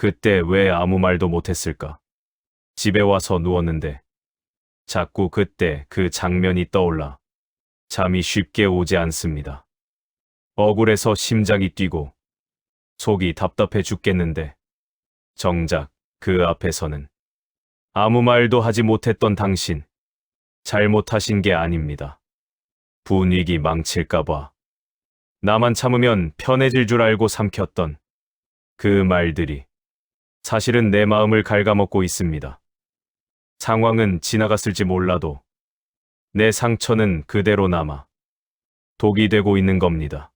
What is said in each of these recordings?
그때 왜 아무 말도 못했을까? 집에 와서 누웠는데 자꾸 그때 그 장면이 떠올라 잠이 쉽게 오지 않습니다. 억울해서 심장이 뛰고 속이 답답해 죽겠는데 정작 그 앞에서는 아무 말도 하지 못했던 당신, 잘못하신 게 아닙니다. 분위기 망칠까봐 나만 참으면 편해질 줄 알고 삼켰던 그 말들이 사실은 내 마음을 갉아먹고 있습니다. 상황은 지나갔을지 몰라도 내 상처는 그대로 남아 독이 되고 있는 겁니다.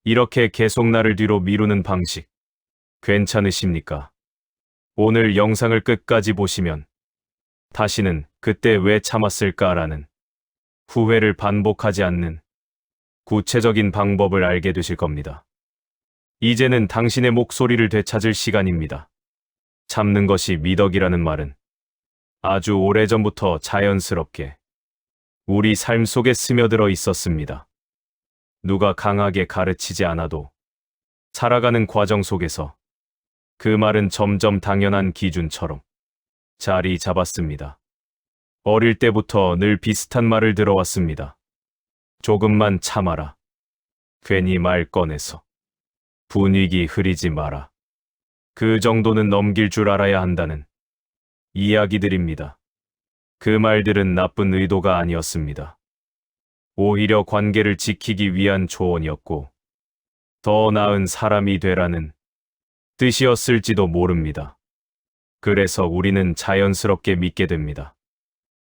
이렇게 계속 나를 뒤로 미루는 방식 괜찮으십니까? 오늘 영상을 끝까지 보시면 다시는 그때 왜 참았을까라는 후회를 반복하지 않는 구체적인 방법을 알게 되실 겁니다. 이제는 당신의 목소리를 되찾을 시간입니다. 참는 것이 미덕이라는 말은 아주 오래전부터 자연스럽게 우리 삶 속에 스며들어 있었습니다. 누가 강하게 가르치지 않아도 살아가는 과정 속에서 그 말은 점점 당연한 기준처럼 자리 잡았습니다. 어릴 때부터 늘 비슷한 말을 들어왔습니다. 조금만 참아라. 괜히 말 꺼내서 분위기 흐리지 마라. 그 정도는 넘길 줄 알아야 한다는 이야기들입니다. 그 말들은 나쁜 의도가 아니었습니다. 오히려 관계를 지키기 위한 조언이었고 더 나은 사람이 되라는 뜻이었을지도 모릅니다. 그래서 우리는 자연스럽게 믿게 됩니다.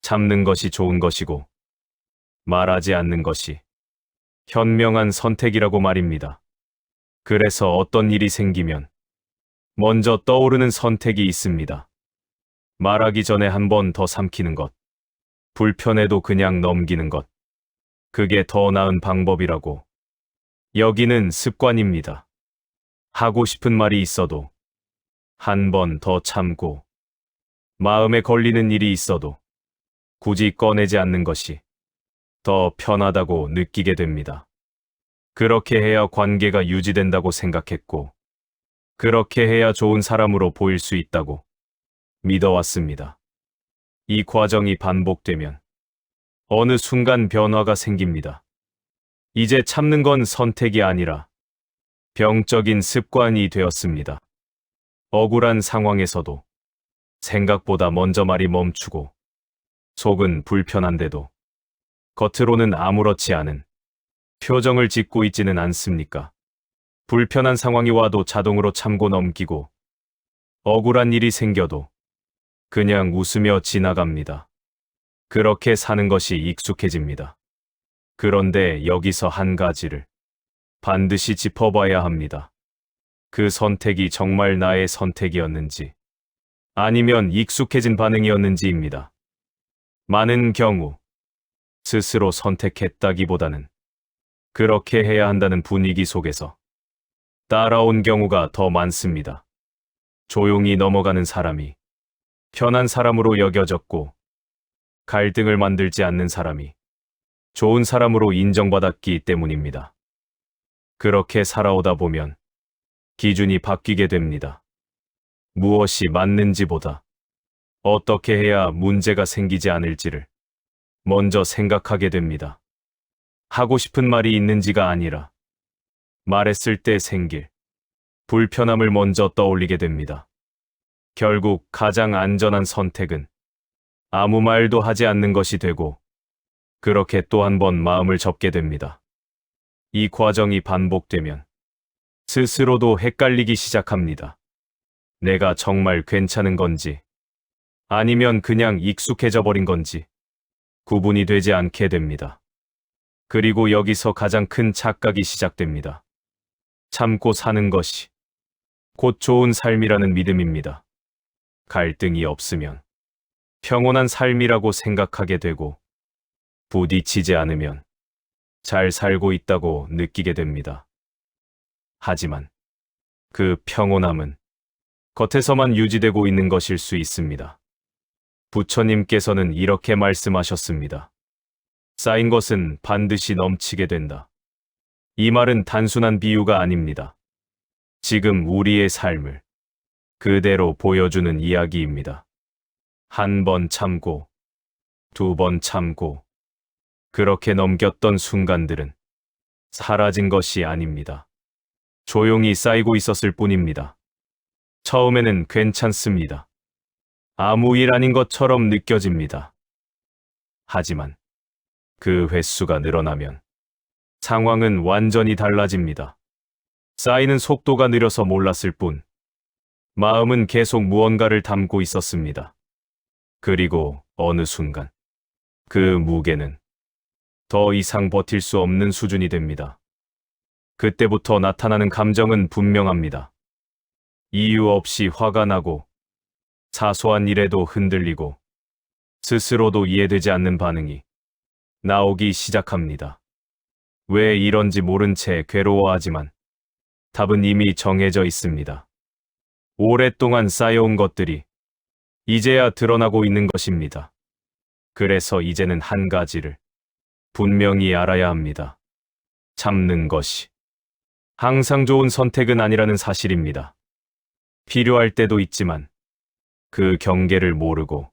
참는 것이 좋은 것이고 말하지 않는 것이 현명한 선택이라고 말입니다. 그래서 어떤 일이 생기면 먼저 떠오르는 선택이 있습니다. 말하기 전에 한 번 더 삼키는 것, 불편해도 그냥 넘기는 것, 그게 더 나은 방법이라고 여기는 습관입니다. 하고 싶은 말이 있어도 한 번 더 참고 마음에 걸리는 일이 있어도 굳이 꺼내지 않는 것이 더 편하다고 느끼게 됩니다. 그렇게 해야 관계가 유지된다고 생각했고 그렇게 해야 좋은 사람으로 보일 수 있다고 믿어왔습니다. 이 과정이 반복되면 어느 순간 변화가 생깁니다. 이제 참는 건 선택이 아니라 병적인 습관이 되었습니다. 억울한 상황에서도 생각보다 먼저 말이 멈추고 속은 불편한데도 겉으로는 아무렇지 않은 표정을 짓고 있지는 않습니까? 불편한 상황이 와도 자동으로 참고 넘기고 억울한 일이 생겨도 그냥 웃으며 지나갑니다. 그렇게 사는 것이 익숙해집니다. 그런데 여기서 한 가지를 반드시 짚어봐야 합니다. 그 선택이 정말 나의 선택이었는지 아니면 익숙해진 반응이었는지입니다. 많은 경우 스스로 선택했다기보다는 그렇게 해야 한다는 분위기 속에서 따라온 경우가 더 많습니다. 조용히 넘어가는 사람이 편한 사람으로 여겨졌고 갈등을 만들지 않는 사람이 좋은 사람으로 인정받았기 때문입니다. 그렇게 살아오다 보면 기준이 바뀌게 됩니다. 무엇이 맞는지보다 어떻게 해야 문제가 생기지 않을지를 먼저 생각하게 됩니다. 하고 싶은 말이 있는지가 아니라 말했을 때 생길 불편함을 먼저 떠올리게 됩니다. 결국 가장 안전한 선택은 아무 말도 하지 않는 것이 되고 그렇게 또 한 번 마음을 접게 됩니다. 이 과정이 반복되면 스스로도 헷갈리기 시작합니다. 내가 정말 괜찮은 건지 아니면 그냥 익숙해져 버린 건지 구분이 되지 않게 됩니다. 그리고 여기서 가장 큰 착각이 시작됩니다. 참고 사는 것이 곧 좋은 삶이라는 믿음입니다. 갈등이 없으면 평온한 삶이라고 생각하게 되고 부딪히지 않으면 잘 살고 있다고 느끼게 됩니다. 하지만 그 평온함은 겉에서만 유지되고 있는 것일 수 있습니다. 부처님께서는 이렇게 말씀하셨습니다. 쌓인 것은 반드시 넘치게 된다. 이 말은 단순한 비유가 아닙니다. 지금 우리의 삶을 그대로 보여주는 이야기입니다. 한 번 참고, 두 번 참고, 그렇게 넘겼던 순간들은 사라진 것이 아닙니다. 조용히 쌓이고 있었을 뿐입니다. 처음에는 괜찮습니다. 아무 일 아닌 것처럼 느껴집니다. 하지만 그 횟수가 늘어나면 상황은 완전히 달라집니다. 쌓이는 속도가 느려서 몰랐을 뿐, 마음은 계속 무언가를 담고 있었습니다. 그리고 어느 순간, 그 무게는 더 이상 버틸 수 없는 수준이 됩니다. 그때부터 나타나는 감정은 분명합니다. 이유 없이 화가 나고, 사소한 일에도 흔들리고, 스스로도 이해되지 않는 반응이 나오기 시작합니다. 왜 이런지 모른 채 괴로워하지만 답은 이미 정해져 있습니다. 오랫동안 쌓여온 것들이 이제야 드러나고 있는 것입니다. 그래서 이제는 한 가지를 분명히 알아야 합니다. 참는 것이 항상 좋은 선택은 아니라는 사실입니다. 필요할 때도 있지만 그 경계를 모르고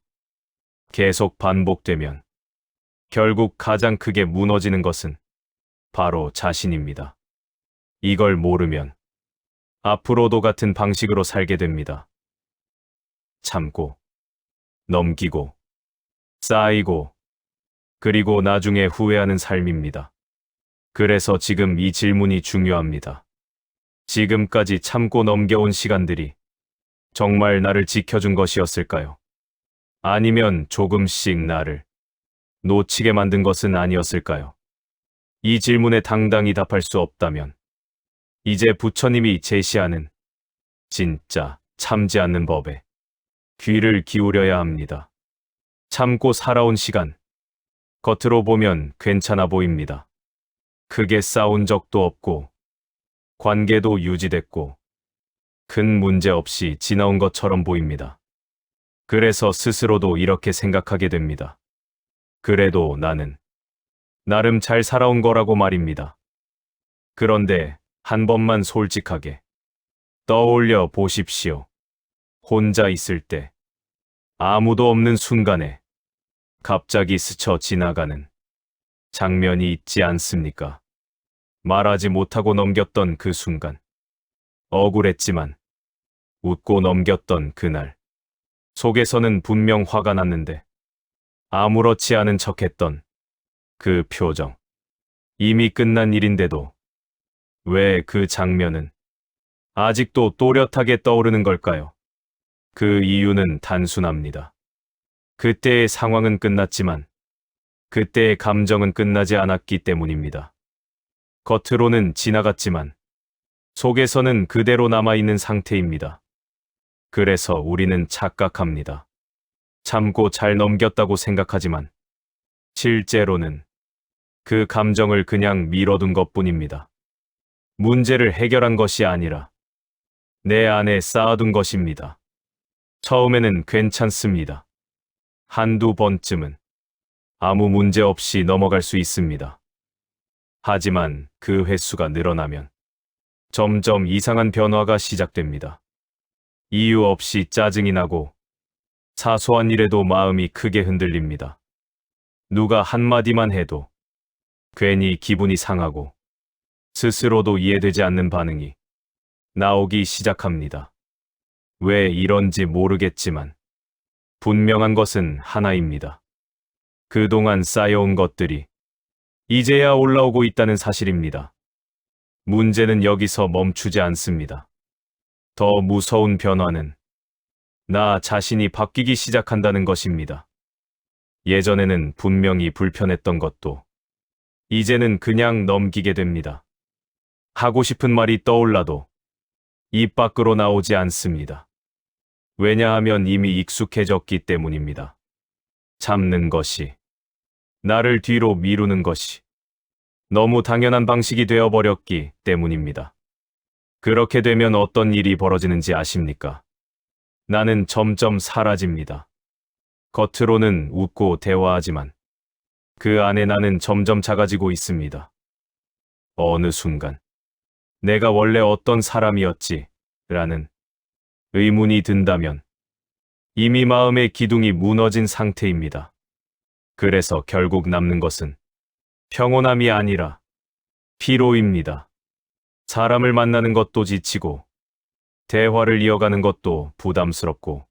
계속 반복되면 결국 가장 크게 무너지는 것은 바로 자신입니다. 이걸 모르면 앞으로도 같은 방식으로 살게 됩니다. 참고, 넘기고, 쌓이고, 그리고 나중에 후회하는 삶입니다. 그래서 지금 이 질문이 중요합니다. 지금까지 참고 넘겨온 시간들이 정말 나를 지켜준 것이었을까요? 아니면 조금씩 나를 놓치게 만든 것은 아니었을까요? 이 질문에 당당히 답할 수 없다면 이제 부처님이 제시하는 진짜 참지 않는 법에 귀를 기울여야 합니다. 참고 살아온 시간, 겉으로 보면 괜찮아 보입니다. 크게 싸운 적도 없고 관계도 유지됐고 큰 문제 없이 지나온 것처럼 보입니다. 그래서 스스로도 이렇게 생각하게 됩니다. 그래도 나는 나름 잘 살아온 거라고 말입니다. 그런데 한 번만 솔직하게 떠올려 보십시오. 혼자 있을 때, 아무도 없는 순간에 갑자기 스쳐 지나가는 장면이 있지 않습니까? 말하지 못하고 넘겼던 그 순간, 억울했지만 웃고 넘겼던 그날, 속에서는 분명 화가 났는데 아무렇지 않은 척했던 그 표정, 이미 끝난 일인데도 왜 그 장면은 아직도 또렷하게 떠오르는 걸까요? 그 이유는 단순합니다. 그때의 상황은 끝났지만 그때의 감정은 끝나지 않았기 때문입니다. 겉으로는 지나갔지만 속에서는 그대로 남아있는 상태입니다. 그래서 우리는 착각합니다. 참고 잘 넘겼다고 생각하지만 실제로는 그 감정을 그냥 밀어둔 것뿐입니다. 문제를 해결한 것이 아니라 내 안에 쌓아둔 것입니다. 처음에는 괜찮습니다. 한두 번쯤은 아무 문제 없이 넘어갈 수 있습니다. 하지만 그 횟수가 늘어나면 점점 이상한 변화가 시작됩니다. 이유 없이 짜증이 나고 사소한 일에도 마음이 크게 흔들립니다. 누가 한마디만 해도 괜히 기분이 상하고 스스로도 이해되지 않는 반응이 나오기 시작합니다. 왜 이런지 모르겠지만 분명한 것은 하나입니다. 그동안 쌓여온 것들이 이제야 올라오고 있다는 사실입니다. 문제는 여기서 멈추지 않습니다. 더 무서운 변화는 나 자신이 바뀌기 시작한다는 것입니다. 예전에는 분명히 불편했던 것도 이제는 그냥 넘기게 됩니다. 하고 싶은 말이 떠올라도 입 밖으로 나오지 않습니다. 왜냐하면 이미 익숙해졌기 때문입니다. 참는 것이, 나를 뒤로 미루는 것이 너무 당연한 방식이 되어버렸기 때문입니다. 그렇게 되면 어떤 일이 벌어지는지 아십니까? 나는 점점 사라집니다. 겉으로는 웃고 대화하지만 그 안에 나는 점점 작아지고 있습니다. 어느 순간 내가 원래 어떤 사람이었지? 라는 의문이 든다면 이미 마음의 기둥이 무너진 상태입니다. 그래서 결국 남는 것은 평온함이 아니라 피로입니다. 사람을 만나는 것도 지치고 대화를 이어가는 것도 부담스럽고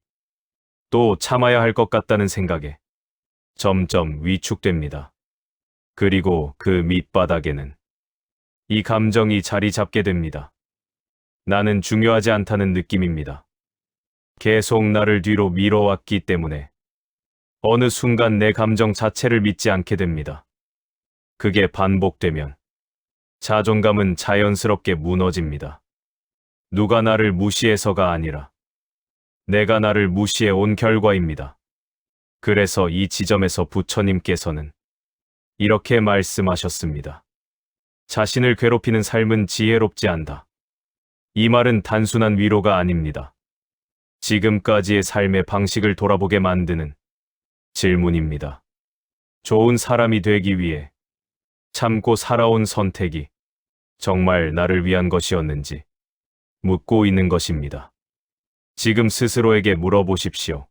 또 참아야 할 것 같다는 생각에 점점 위축됩니다. 그리고 그 밑바닥에는 이 감정이 자리 잡게 됩니다. 나는 중요하지 않다는 느낌입니다. 계속 나를 뒤로 밀어왔기 때문에 어느 순간 내 감정 자체를 믿지 않게 됩니다. 그게 반복되면 자존감은 자연스럽게 무너집니다. 누가 나를 무시해서가 아니라 내가 나를 무시해 온 결과입니다. 그래서 이 지점에서 부처님께서는 이렇게 말씀하셨습니다. 자신을 괴롭히는 삶은 지혜롭지 않다. 이 말은 단순한 위로가 아닙니다. 지금까지의 삶의 방식을 돌아보게 만드는 질문입니다. 좋은 사람이 되기 위해 참고 살아온 선택이 정말 나를 위한 것이었는지 묻고 있는 것입니다. 지금 스스로에게 물어보십시오.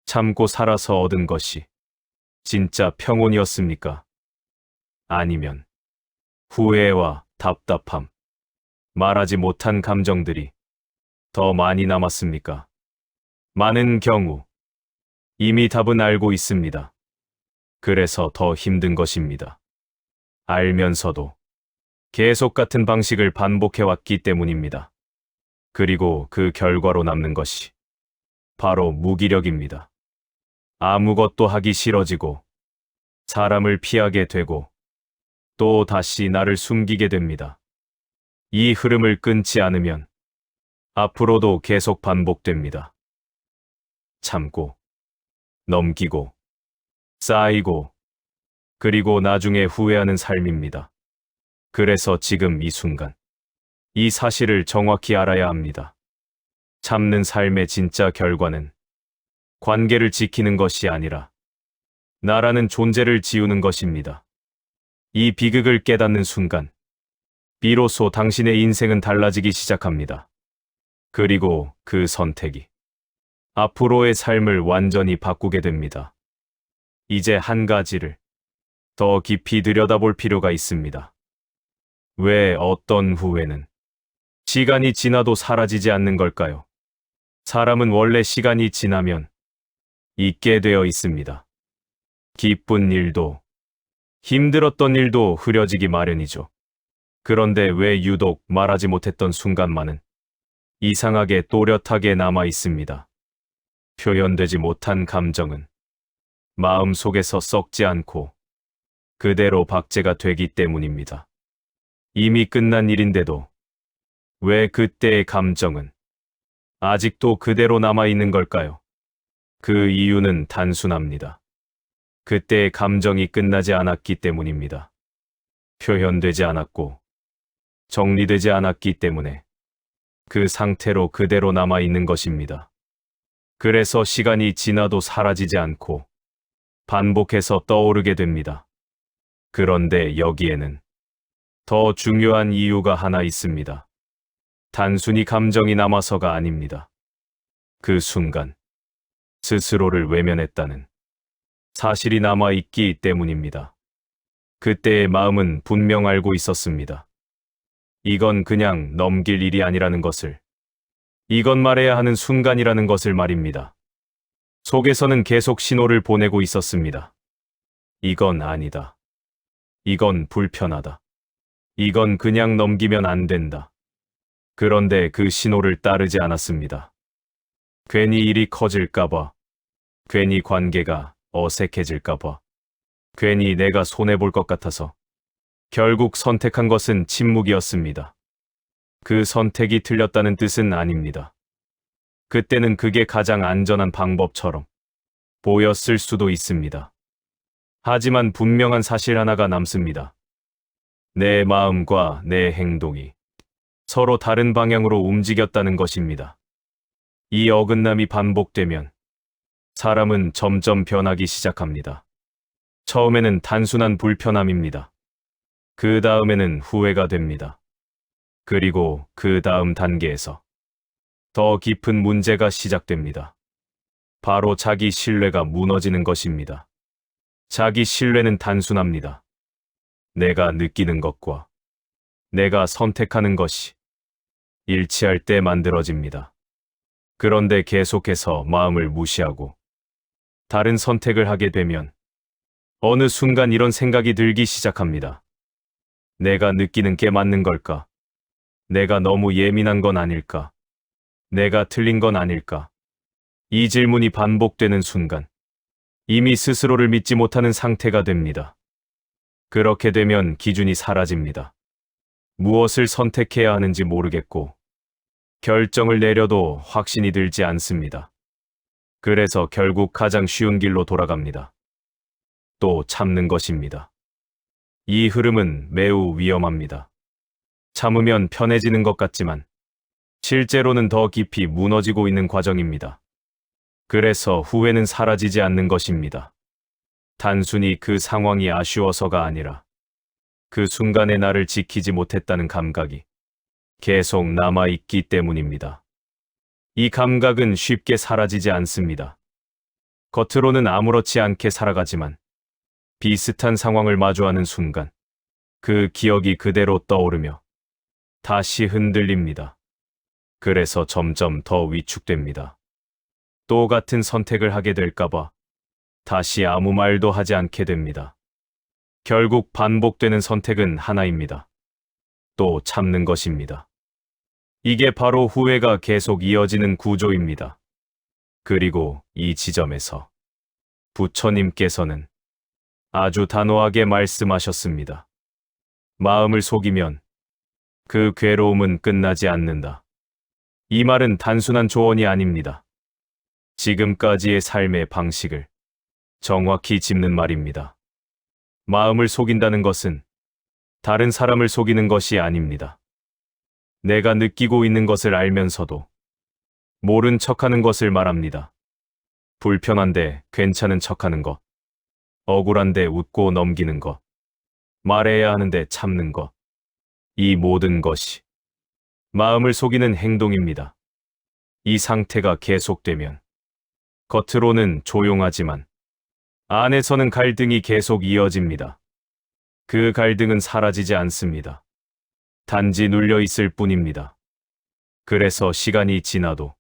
참고 살아서 얻은 것이 진짜 평온이었습니까? 아니면 후회와 답답함, 말하지 못한 감정들이 더 많이 남았습니까? 많은 경우 이미 답은 알고 있습니다. 그래서 더 힘든 것입니다. 알면서도 계속 같은 방식을 반복해왔기 때문입니다. 그리고 그 결과로 남는 것이 바로 무기력입니다. 아무것도 하기 싫어지고 사람을 피하게 되고 또 다시 나를 숨기게 됩니다. 이 흐름을 끊지 않으면 앞으로도 계속 반복됩니다. 참고, 넘기고, 쌓이고, 그리고 나중에 후회하는 삶입니다. 그래서 지금 이 순간, 이 사실을 정확히 알아야 합니다. 참는 삶의 진짜 결과는 관계를 지키는 것이 아니라 나라는 존재를 지우는 것입니다. 이 비극을 깨닫는 순간, 비로소 당신의 인생은 달라지기 시작합니다. 그리고 그 선택이 앞으로의 삶을 완전히 바꾸게 됩니다. 이제 한 가지를 더 깊이 들여다볼 필요가 있습니다. 왜 어떤 후회는 시간이 지나도 사라지지 않는 걸까요? 사람은 원래 시간이 지나면 잊게 되어 있습니다. 기쁜 일도 힘들었던 일도 흐려지기 마련이죠. 그런데 왜 유독 말하지 못했던 순간만은 이상하게 또렷하게 남아 있습니다. 표현되지 못한 감정은 마음 속에서 썩지 않고 그대로 박제가 되기 때문입니다. 이미 끝난 일인데도 왜 그때의 감정은 아직도 그대로 남아 있는 걸까요? 그 이유는 단순합니다. 그때의 감정이 끝나지 않았기 때문입니다. 표현되지 않았고 정리되지 않았기 때문에 그 상태로 그대로 남아 있는 것입니다. 그래서 시간이 지나도 사라지지 않고 반복해서 떠오르게 됩니다. 그런데 여기에는 더 중요한 이유가 하나 있습니다. 단순히 감정이 남아서가 아닙니다. 그 순간 스스로를 외면했다는 사실이 남아있기 때문입니다. 그때의 마음은 분명 알고 있었습니다. 이건 그냥 넘길 일이 아니라는 것을, 이건 말해야 하는 순간이라는 것을 말입니다. 속에서는 계속 신호를 보내고 있었습니다. 이건 아니다. 이건 불편하다. 이건 그냥 넘기면 안 된다. 그런데 그 신호를 따르지 않았습니다. 괜히 일이 커질까봐, 괜히 관계가 어색해질까봐, 괜히 내가 손해볼 것 같아서 결국 선택한 것은 침묵이었습니다. 그 선택이 틀렸다는 뜻은 아닙니다. 그때는 그게 가장 안전한 방법처럼 보였을 수도 있습니다. 하지만 분명한 사실 하나가 남습니다. 내 마음과 내 행동이 서로 다른 방향으로 움직였다는 것입니다. 이 어긋남이 반복되면 사람은 점점 변하기 시작합니다. 처음에는 단순한 불편함입니다. 그 다음에는 후회가 됩니다. 그리고 그 다음 단계에서 더 깊은 문제가 시작됩니다. 바로 자기 신뢰가 무너지는 것입니다. 자기 신뢰는 단순합니다. 내가 느끼는 것과 내가 선택하는 것이 일치할 때 만들어집니다. 그런데 계속해서 마음을 무시하고 다른 선택을 하게 되면 어느 순간 이런 생각이 들기 시작합니다. 내가 느끼는 게 맞는 걸까? 내가 너무 예민한 건 아닐까? 내가 틀린 건 아닐까? 이 질문이 반복되는 순간 이미 스스로를 믿지 못하는 상태가 됩니다. 그렇게 되면 기준이 사라집니다. 무엇을 선택해야 하는지 모르겠고 결정을 내려도 확신이 들지 않습니다. 그래서 결국 가장 쉬운 길로 돌아갑니다. 또 참는 것입니다. 이 흐름은 매우 위험합니다. 참으면 편해지는 것 같지만 실제로는 더 깊이 무너지고 있는 과정입니다. 그래서 후회는 사라지지 않는 것입니다. 단순히 그 상황이 아쉬워서가 아니라 그 순간에 나를 지키지 못했다는 감각이 계속 남아있기 때문입니다. 이 감각은 쉽게 사라지지 않습니다. 겉으로는 아무렇지 않게 살아가지만 비슷한 상황을 마주하는 순간 그 기억이 그대로 떠오르며 다시 흔들립니다. 그래서 점점 더 위축됩니다. 또 같은 선택을 하게 될까봐 다시 아무 말도 하지 않게 됩니다. 결국 반복되는 선택은 하나입니다. 또 참는 것입니다. 이게 바로 후회가 계속 이어지는 구조입니다. 그리고 이 지점에서 부처님께서는 아주 단호하게 말씀하셨습니다. 마음을 속이면 그 괴로움은 끝나지 않는다. 이 말은 단순한 조언이 아닙니다. 지금까지의 삶의 방식을 정확히 짚는 말입니다. 마음을 속인다는 것은 다른 사람을 속이는 것이 아닙니다. 내가 느끼고 있는 것을 알면서도 모른 척하는 것을 말합니다. 불편한데 괜찮은 척하는 것, 억울한데 웃고 넘기는 것, 말해야 하는데 참는 것, 이 모든 것이 마음을 속이는 행동입니다. 이 상태가 계속되면 겉으로는 조용하지만 안에서는 갈등이 계속 이어집니다. 그 갈등은 사라지지 않습니다. 단지 눌려 있을 뿐입니다. 그래서 시간이 지나도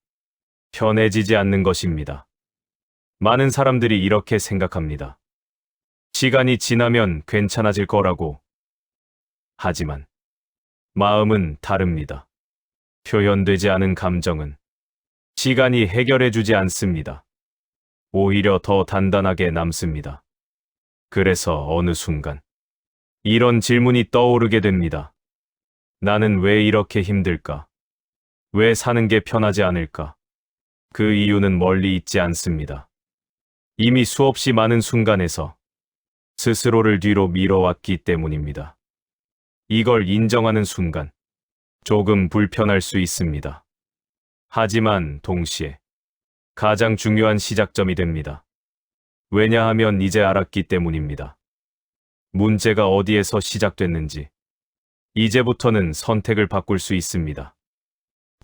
편해지지 않는 것입니다. 많은 사람들이 이렇게 생각합니다. 시간이 지나면 괜찮아질 거라고. 하지만 마음은 다릅니다. 표현되지 않은 감정은 시간이 해결해주지 않습니다. 오히려 더 단단하게 남습니다. 그래서 어느 순간 이런 질문이 떠오르게 됩니다. 나는 왜 이렇게 힘들까? 왜 사는 게 편하지 않을까? 그 이유는 멀리 있지 않습니다. 이미 수없이 많은 순간에서 스스로를 뒤로 밀어왔기 때문입니다. 이걸 인정하는 순간 조금 불편할 수 있습니다. 하지만 동시에 가장 중요한 시작점이 됩니다. 왜냐하면 이제 알았기 때문입니다. 문제가 어디에서 시작됐는지 이제부터는 선택을 바꿀 수 있습니다.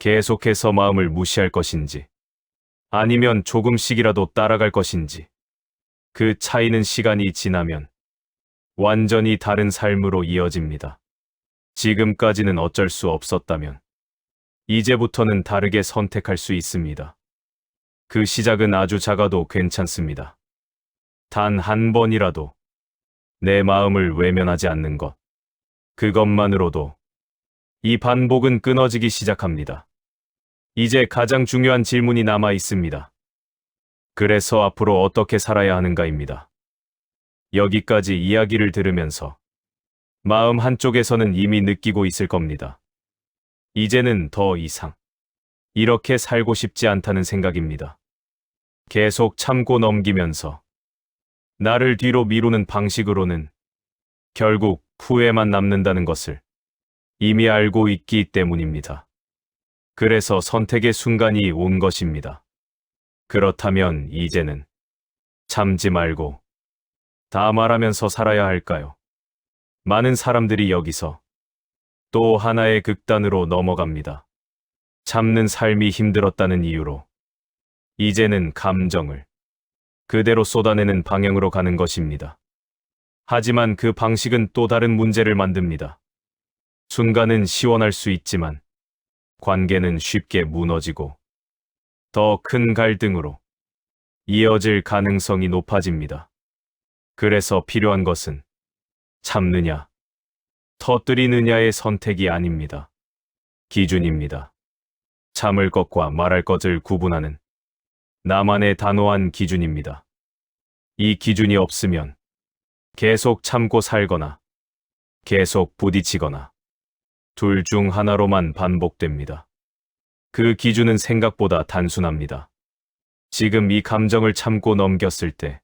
계속해서 마음을 무시할 것인지 아니면 조금씩이라도 따라갈 것인지 그 차이는 시간이 지나면 완전히 다른 삶으로 이어집니다. 지금까지는 어쩔 수 없었다면 이제부터는 다르게 선택할 수 있습니다. 그 시작은 아주 작아도 괜찮습니다. 단 한 번이라도 내 마음을 외면하지 않는 것. 그것만으로도 이 반복은 끊어지기 시작합니다. 이제 가장 중요한 질문이 남아 있습니다. 그래서 앞으로 어떻게 살아야 하는가입니다. 여기까지 이야기를 들으면서 마음 한쪽에서는 이미 느끼고 있을 겁니다. 이제는 더 이상 이렇게 살고 싶지 않다는 생각입니다. 계속 참고 넘기면서 나를 뒤로 미루는 방식으로는 결국 후회만 남는다는 것을 이미 알고 있기 때문입니다. 그래서 선택의 순간이 온 것입니다. 그렇다면 이제는 참지 말고 다 말하면서 살아야 할까요? 많은 사람들이 여기서 또 하나의 극단으로 넘어갑니다. 참는 삶이 힘들었다는 이유로 이제는 감정을 그대로 쏟아내는 방향으로 가는 것입니다. 하지만 그 방식은 또 다른 문제를 만듭니다. 순간은 시원할 수 있지만 관계는 쉽게 무너지고 더 큰 갈등으로 이어질 가능성이 높아집니다. 그래서 필요한 것은 참느냐, 터뜨리느냐의 선택이 아닙니다. 기준입니다. 참을 것과 말할 것을 구분하는 나만의 단호한 기준입니다. 이 기준이 없으면 계속 참고 살거나 계속 부딪히거나 둘 중 하나로만 반복됩니다. 그 기준은 생각보다 단순합니다. 지금 이 감정을 참고 넘겼을 때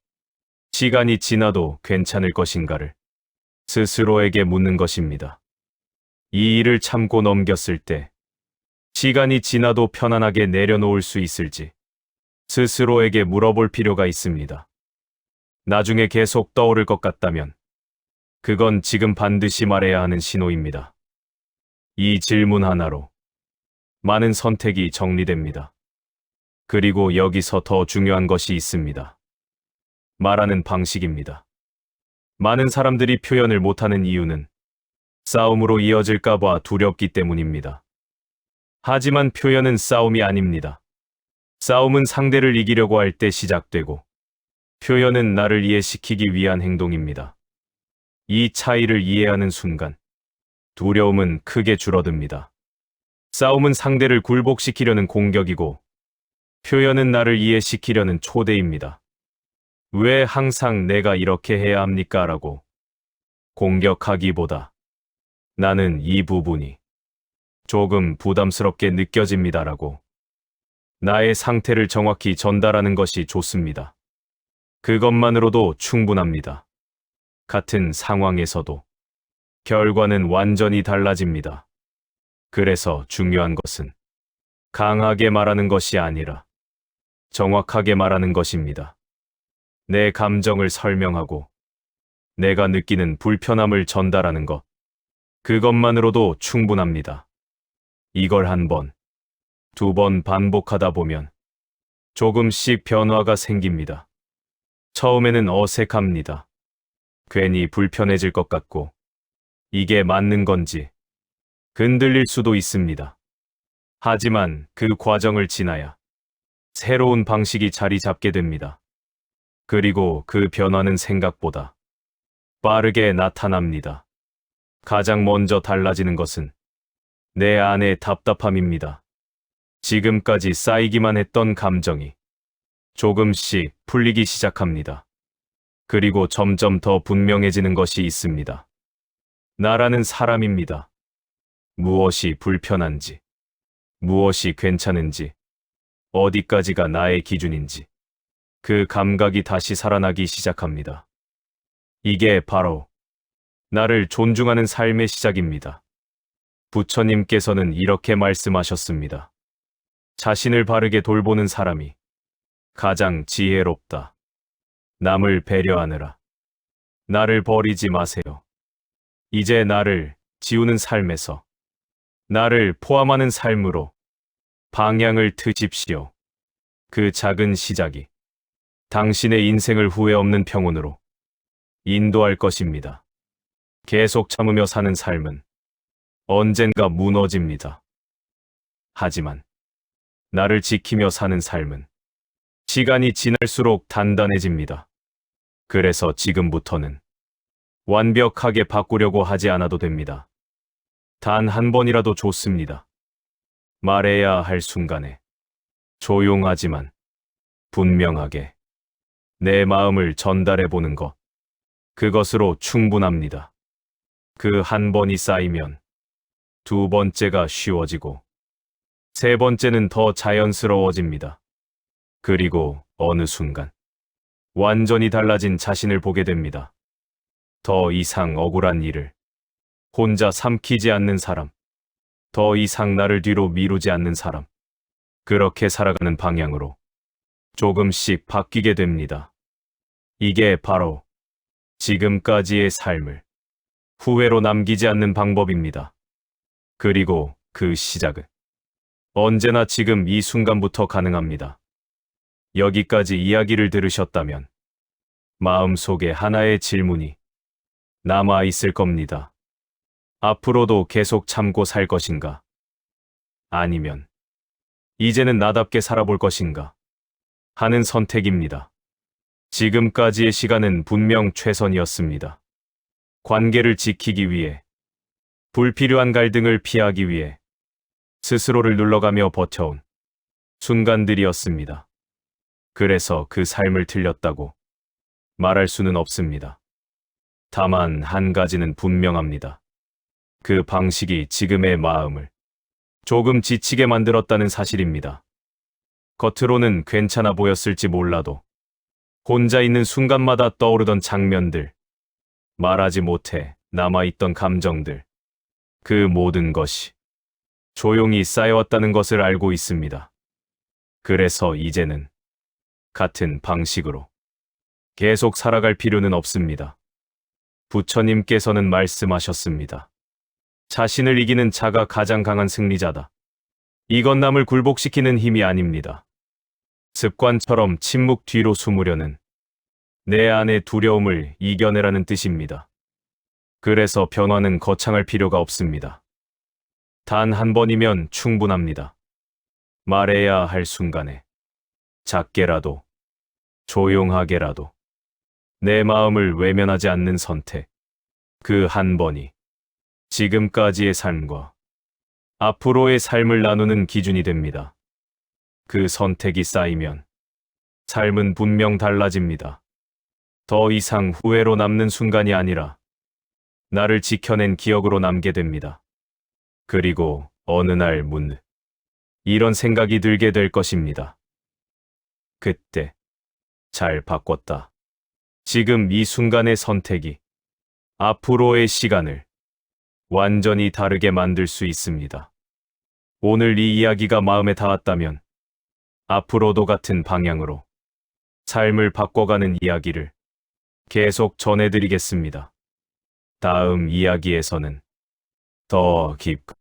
시간이 지나도 괜찮을 것인가를 스스로에게 묻는 것입니다. 이 일을 참고 넘겼을 때 시간이 지나도 편안하게 내려놓을 수 있을지 스스로에게 물어볼 필요가 있습니다. 나중에 계속 떠오를 것 같다면 그건 지금 반드시 말해야 하는 신호입니다. 이 질문 하나로 많은 선택이 정리됩니다. 그리고 여기서 더 중요한 것이 있습니다. 말하는 방식입니다. 많은 사람들이 표현을 못하는 이유는 싸움으로 이어질까 봐 두렵기 때문입니다. 하지만 표현은 싸움이 아닙니다. 싸움은 상대를 이기려고 할 때 시작되고 표현은 나를 이해시키기 위한 행동입니다. 이 차이를 이해하는 순간 두려움은 크게 줄어듭니다. 싸움은 상대를 굴복시키려는 공격이고 표현은 나를 이해시키려는 초대입니다. 왜 항상 내가 이렇게 해야 합니까? 라고 공격하기보다 나는 이 부분이 조금 부담스럽게 느껴집니다라고 나의 상태를 정확히 전달하는 것이 좋습니다. 그것만으로도 충분합니다. 같은 상황에서도 결과는 완전히 달라집니다. 그래서 중요한 것은 강하게 말하는 것이 아니라 정확하게 말하는 것입니다. 내 감정을 설명하고 내가 느끼는 불편함을 전달하는 것, 그것만으로도 충분합니다. 이걸 한 번, 두 번 반복하다 보면 조금씩 변화가 생깁니다. 처음에는 어색합니다. 괜히 불편해질 것 같고 이게 맞는 건지 흔들릴 수도 있습니다. 하지만 그 과정을 지나야 새로운 방식이 자리 잡게 됩니다. 그리고 그 변화는 생각보다 빠르게 나타납니다. 가장 먼저 달라지는 것은 내 안의 답답함입니다. 지금까지 쌓이기만 했던 감정이 조금씩 풀리기 시작합니다. 그리고 점점 더 분명해지는 것이 있습니다. 나라는 사람입니다. 무엇이 불편한지, 무엇이 괜찮은지, 어디까지가 나의 기준인지, 그 감각이 다시 살아나기 시작합니다. 이게 바로 나를 존중하는 삶의 시작입니다. 부처님께서는 이렇게 말씀하셨습니다. 자신을 바르게 돌보는 사람이 가장 지혜롭다. 남을 배려하느라 나를 버리지 마세요. 이제 나를 지우는 삶에서 나를 포함하는 삶으로 방향을 트십시오. 그 작은 시작이 당신의 인생을 후회 없는 평온으로 인도할 것입니다. 계속 참으며 사는 삶은 언젠가 무너집니다. 하지만 나를 지키며 사는 삶은 시간이 지날수록 단단해집니다. 그래서 지금부터는 완벽하게 바꾸려고 하지 않아도 됩니다. 단 한 번이라도 좋습니다. 말해야 할 순간에 조용하지만 분명하게 내 마음을 전달해 보는 것, 그것으로 충분합니다. 그 한 번이 쌓이면 두 번째가 쉬워지고 세 번째는 더 자연스러워집니다. 그리고 어느 순간 완전히 달라진 자신을 보게 됩니다. 더 이상 억울한 일을 혼자 삼키지 않는 사람, 더 이상 나를 뒤로 미루지 않는 사람, 그렇게 살아가는 방향으로 조금씩 바뀌게 됩니다. 이게 바로 지금까지의 삶을 후회로 남기지 않는 방법입니다. 그리고 그 시작은 언제나 지금 이 순간부터 가능합니다. 여기까지 이야기를 들으셨다면 마음속에 하나의 질문이 남아 있을 겁니다. 앞으로도 계속 참고 살 것인가? 아니면 이제는 나답게 살아볼 것인가? 하는 선택입니다. 지금까지의 시간은 분명 최선이었습니다. 관계를 지키기 위해, 불필요한 갈등을 피하기 위해 스스로를 눌러가며 버텨온 순간들이었습니다. 그래서 그 삶을 틀렸다고 말할 수는 없습니다. 다만 한 가지는 분명합니다. 그 방식이 지금의 마음을 조금 지치게 만들었다는 사실입니다. 겉으로는 괜찮아 보였을지 몰라도 혼자 있는 순간마다 떠오르던 장면들, 말하지 못해 남아있던 감정들, 그 모든 것이 조용히 쌓여왔다는 것을 알고 있습니다. 그래서 이제는 같은 방식으로 계속 살아갈 필요는 없습니다. 부처님께서는 말씀하셨습니다. 자신을 이기는 자가 가장 강한 승리자다. 이건 남을 굴복시키는 힘이 아닙니다. 습관처럼 침묵 뒤로 숨으려는 내 안의 두려움을 이겨내라는 뜻입니다. 그래서 변화는 거창할 필요가 없습니다. 단 한 번이면 충분합니다. 말해야 할 순간에 작게라도 조용하게라도 내 마음을 외면하지 않는 선택. 그 한 번이 지금까지의 삶과 앞으로의 삶을 나누는 기준이 됩니다. 그 선택이 쌓이면 삶은 분명 달라집니다. 더 이상 후회로 남는 순간이 아니라 나를 지켜낸 기억으로 남게 됩니다. 그리고 어느 날 문득 이런 생각이 들게 될 것입니다. 그때 잘 바꿨다. 지금 이 순간의 선택이 앞으로의 시간을 완전히 다르게 만들 수 있습니다. 오늘 이 이야기가 마음에 닿았다면 앞으로도 같은 방향으로 삶을 바꿔가는 이야기를 계속 전해드리겠습니다. 다음 이야기에서는 더 깊고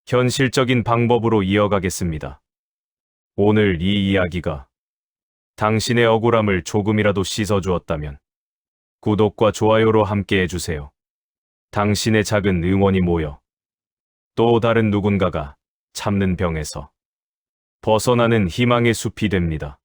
현실적인 방법으로 이어가겠습니다. 오늘 이 이야기가 당신의 억울함을 조금이라도 씻어주었다면 구독과 좋아요로 함께 해주세요. 당신의 작은 응원이 모여 또 다른 누군가가 참는 병에서 벗어나는 희망의 숲이 됩니다.